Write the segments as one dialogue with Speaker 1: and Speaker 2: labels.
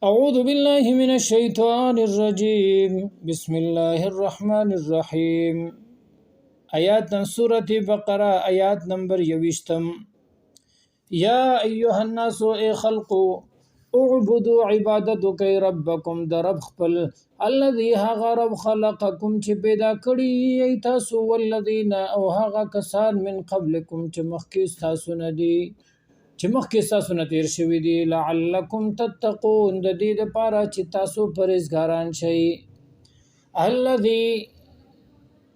Speaker 1: أعوذ بالله من الشيطان الرجيم بسم الله الرحمن الرحيم آيات سورة بقرة آيات نمبر يوشتم يا أيها الناس اي خلقو اعبدوا عبادتك ربكم درب خپل الذي هغه رب خلقكم چې پیدا کړی ای تاسو والذین او هغه کسان من قبلكم چې مخکې تاسو نه دي چې مخکې تاسو نه تیر شوي دي لعلکم تتقون د دې لپاره چې تاسو پرهیزګاران شئ الذي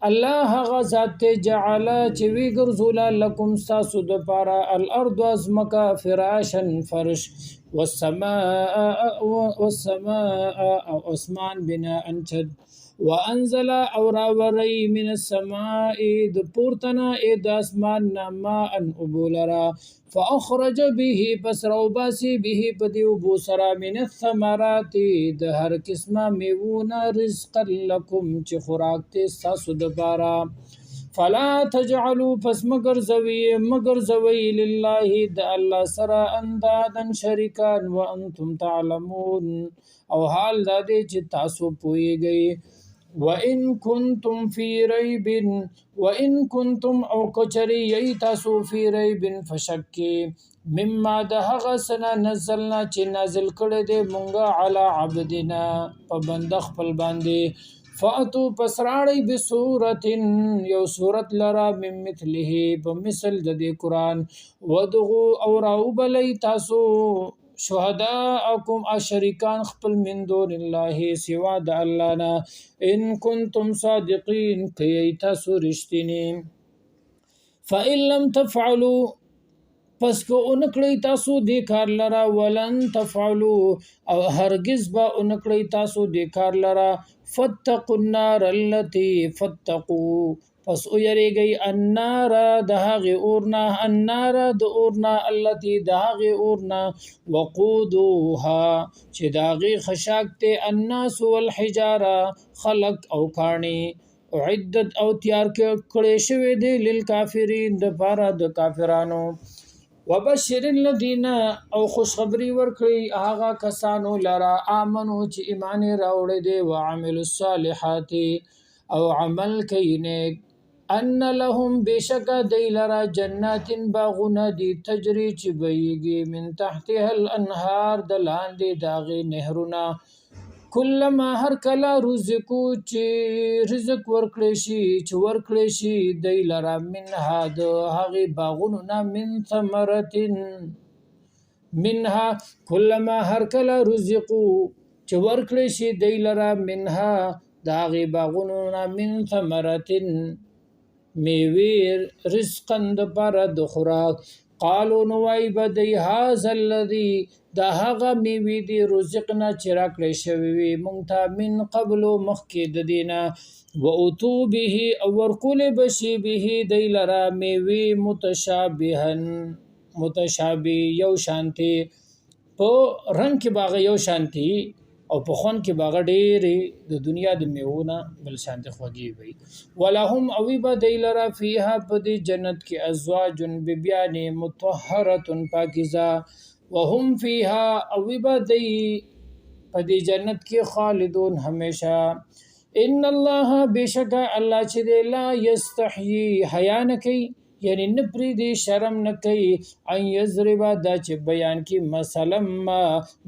Speaker 1: الله هغه ذات جعل چې وی ګرځول لكم تاسو د لپاره الارض ازمکا فراشا فرش والسماء او اسمان بناء شد وانزل او راوري من السماء د پورتنا د اسمان ماء ابولرا فاخرج به پس روباسي به بدیو بوسرا من الثمرات د هر قسمه میوونه رزق لكم چې خوراک ته تاسو د پاره فلا تجعلوا پس مگر زوی لله د الله سره اندادا شریکان وانتم تعلمون او حال د دې چې تاسو پوهیږئ وَإِن كُنتم او کچری ای تاسو فی ریب فشک مما د هغه سنا نزلنا چې نازل کړي دې مونږه علی عبدنا په بند خپل باندې فاتو پسراړی بصورت یو صورت لرا من مثله په مثل د دې قران ودغو او راو بلی تاسو شهداءکم اشریکان خپل من دون الله سوا د الله نه ان کنتم صادقین کی تاسو رښتینی فإن لم تفعلوا پس کو اونکړی تاسو د کار لرا ولن تفعلوا او هرگز به اونکړی تاسو د کار لرا فتقوا النار التي فتقوا پس او یریږي النار دهغه اورنا التي دهغه اورنا وقودها چې داغي خشاکته الناس والحجاره خلق او کانی عدت او تیار کړي شوی دی للکافرین د پاره د کافرانو وبشر الذين او خوشخبری ورکړي هغه کسانو لرا امنو چې ایمان راوړي دي وعمل الصالحات او عمل کینه ان لهم بشک دیلرا جنات باغونه دي تجري چې بيږي من تحتها الانهار د لاندې داغي نهرونه کلما هر کله رزقو چې رزق ورکړي شي دیلرا منها د هغه باغونو نه من ثمرتن منها کلما هر کله رزقو چې ورکړي شي دیلرا منها د هغه باغونو نه من ثمرتن میویر رزقن د پر د خوراک قالو نوای بدی هاذا الذی دا هغه میوی دی رزقنا چرکړی شوی مونږ ته من قبل مخکې د دینه و اوتو به او ورکول بشی به دیلرا میوی متشابه یو شانتی په رنگ کې باغ یو شانتی او په خون کې باغ ډېرې د دنیا د میوونه بل شانته خوږي وي ولهم او بدیلرا فیها په دې جنت کې ازواج ببیان مطهره پاکیزه وهم فیها او بدی په دې جنت کې خالدون همیشه ان الله بشک الله چې لا یستحیی حیا نه کوي یعنی نپری دی شرم نکی ان یضربا دا چې بیان کی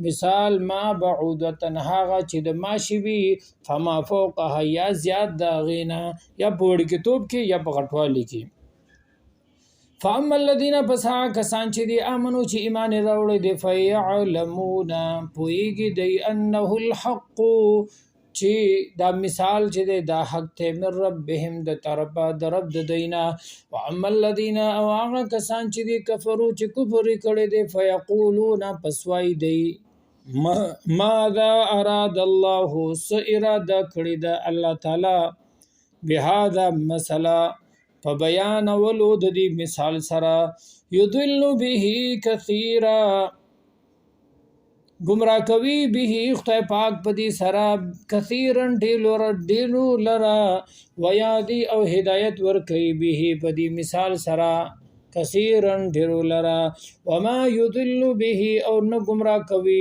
Speaker 1: مثال ما بعودتن هاغه چې د ماشی وی فما فوقها یا زیاد دا غینا یا پوړ کې توپ کې یا په غټوالی کې فاما الذين پسا کسان چې دی امنو چې ایمان راوړي دی فیعلمون پویږي دی انه الحق چې دا مثال چې دا حق ته من ربهم د طرفه د رب د دینا واما الذين او هغه کسان چې دي کفرو چې کفر کړي دي فیقولون پسوای دی ماذا اراد الله اراده کړی دا الله تعالی بهذا مثلا په بیان ولو د دې مثال سره یضل به کثیرا گمراه کوي به خدای پاک په دې سره کثیرن ډیلو لرا ویادی او هدایت ور کوي به په دې مثال سره کثیرن ډیلو لرا وما یضل به او نه گمراه کوي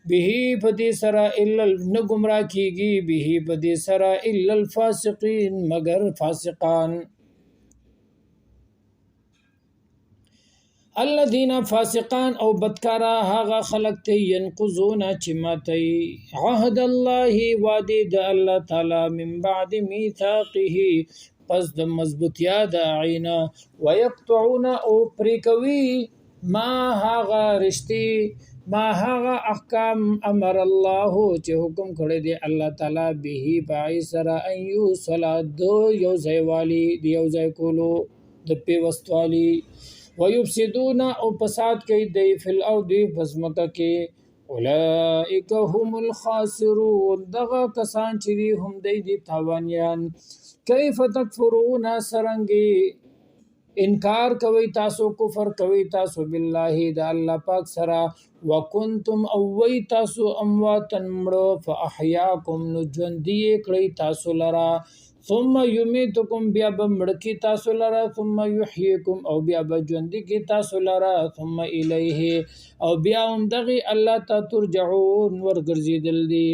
Speaker 1: به پدې سره الا نه گمراه کیږي به پدې سره الا الفاسقين مگر فاسقان. الذين فاسقان او بدکارا هغه خلق ته ينقضون چې ماتي عهد الله وعده د الله تعالی من بعد ميثاقه پس د مضبوطیا د عینا ويقطعون او پریکوي ما هغه رشتي ما هغه احکام امر الله چې حکم کړی دی الله تعالی به پای سره ايو صلات دو یو ځای والی دی یو ځای کولو د پیوستوالی ويفسدون او فساد کوي دی فی الارض فزمکه کې اولئک هم الخاسرون دغه کسان چې هم دی تاوانیان. کیف تکفرون سرنګي انکار کوي تاسو کفر کوي تاسو بالله د الله پاک سره وکنتم او وی تاسو امواتن مړو فاحیاکم نو ژوندۍ کړی تاسو لرا ثم یمیتکم بیا به مړکی تاسو لرا ثم یحییکم او بیا به ژوندۍ کی تاسو لرا ثم الیه او بیا هم دغه الله ته ترجعون ورګرځیدل دي.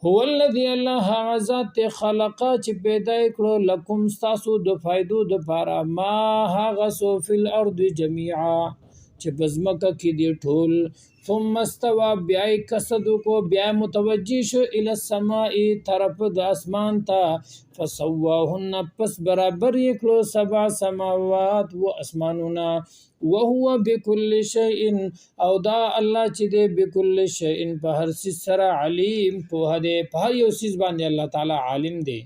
Speaker 1: هو الذي الله ذات خلق چې پیدا کړو لکم تاسو د فائدو د پاره ما هغه سو فی الارض جميعا چې بزمکه کې دی ټول ثم استوى بیا قصد کو بیا متوجی شو الی السماء طرف د اسمان ته فسواهن پس برابر یکلو سبع سماوات و اسمانونه وهو بكل شيء او دا الله چې دی بكل شيء په هر څه سره علیم په هده په یو څه باندې الله تعالی عالم دی.